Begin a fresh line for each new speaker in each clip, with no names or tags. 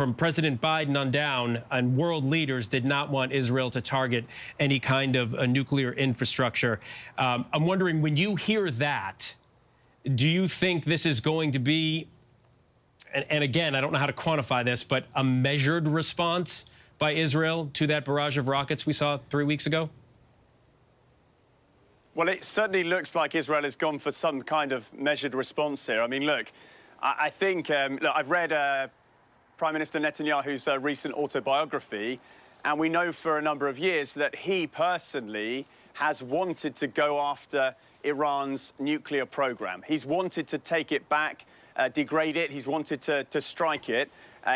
from President Biden on down, and world leaders did not want Israel to target any kind of a nuclear infrastructure. I'm wondering, when you hear that, do you think this is going to be, and again, I don't know how to quantify this, but a measured response by Israel to that barrage of rockets we saw 3 weeks ago?
Well, it certainly looks like Israel has gone for some kind of measured response here. I mean, look, I think, look, I've read Prime Minister Netanyahu's recent autobiography, and we know for a number of years that he personally has wanted to go after Iran's nuclear program. He's wanted to take it back, degrade it. He's wanted to strike it.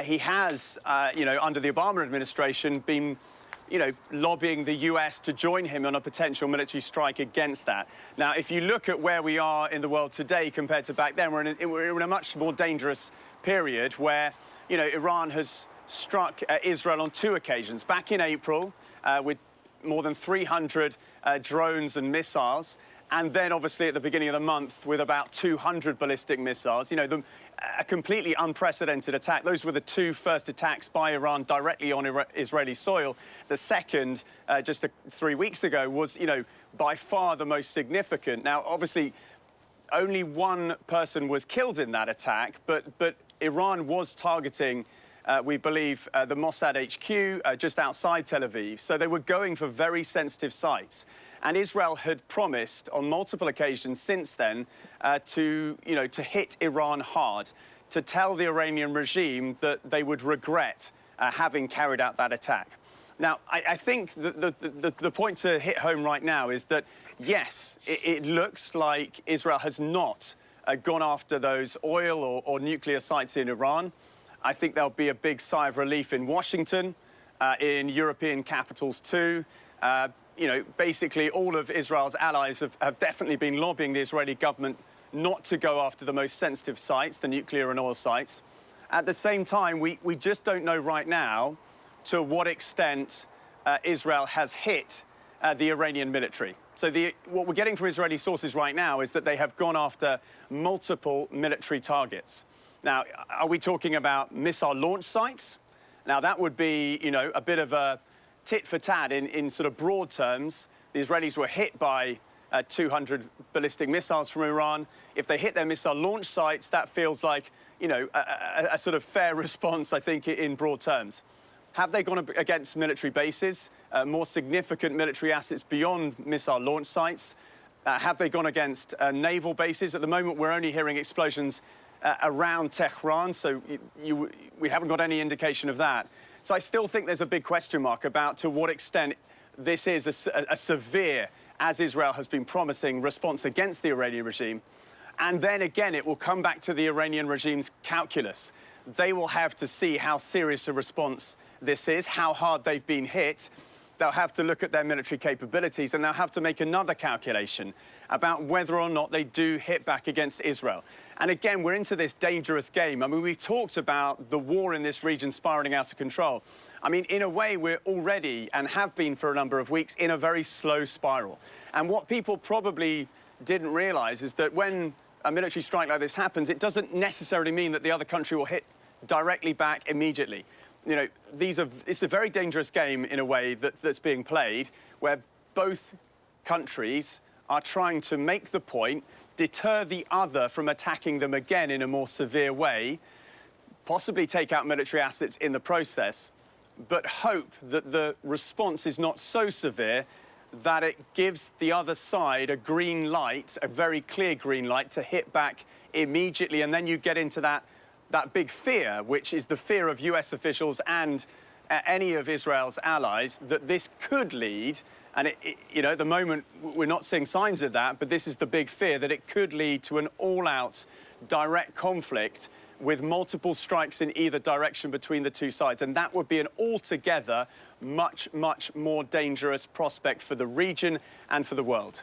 He has, you know, under the Obama administration, been, you know, lobbying the US to join him on a potential military strike against that. Now, if you look at where we are in the world today compared to back then, we're in a much more dangerous period where, you know, Iran has struck Israel on 2 occasions. Back in April, with more than 300 drones and missiles, and then obviously at the beginning of the month with about 200 ballistic missiles. You know, a completely unprecedented attack. Those were the 2 first attacks by Iran directly on Israeli soil. The second, just 3 weeks ago, was, you know, by far the most significant. Now, obviously, only 1 person was killed in that attack, but Iran was targeting, we believe, the Mossad HQ just outside Tel Aviv. So they were going for very sensitive sites. And Israel had promised on multiple occasions since then to hit Iran hard, to tell the Iranian regime that they would regret having carried out that attack. Now, I think the point to hit home right now is that, yes, it looks like Israel has not gone after those oil or nuclear sites in Iran. I think there'll be a big sigh of relief in Washington, in European capitals too. You know, basically all of Israel's allies have definitely been lobbying the Israeli government not to go after the most sensitive sites, the nuclear and oil sites. At the same time, we just don't know right now to what extent Israel has hit the Iranian military. So what we're getting from Israeli sources right now is that they have gone after multiple military targets. Now, are we talking about missile launch sites? Now, that would be, you know, a bit of a tit for tat in sort of broad terms. The Israelis were hit by 200 ballistic missiles from Iran. If they hit their missile launch sites, that feels like, you know, a sort of fair response, I think, in broad terms. Have they gone against military bases, more significant military assets beyond missile launch sites? Have they gone against naval bases? At the moment, we're only hearing explosions around Tehran, so we haven't got any indication of that. So I still think there's a big question mark about to what extent this is a severe, as Israel has been promising, response against the Iranian regime. And then again, it will come back to the Iranian regime's calculus. They will have to see how serious a response this is, how hard they've been hit. They'll have to look at their military capabilities, and they'll have to make another calculation about whether or not they do hit back against Israel. And again, we're into this dangerous game. I mean, we've talked about the war in this region spiraling out of control. I mean, in a way, we're already, and have been for a number of weeks, in a very slow spiral. And what people probably didn't realize is that when a military strike like this happens, it doesn't necessarily mean that the other country will hit directly back immediately. You know, it's a very dangerous game in a way that's being played, where both countries are trying to make the point, deter the other from attacking them again in a more severe way, possibly take out military assets in the process, but hope that the response is not so severe that it gives the other side a green light, a very clear green light, to hit back immediately. And then you get into that big fear, which is the fear of US officials and any of Israel's allies, that this could lead, and you know, at the moment we're not seeing signs of that, but this is the big fear, that it could lead to an all-out direct conflict with multiple strikes in either direction between the 2 sides. And that would be an altogether much, much more dangerous prospect for the region and for the world.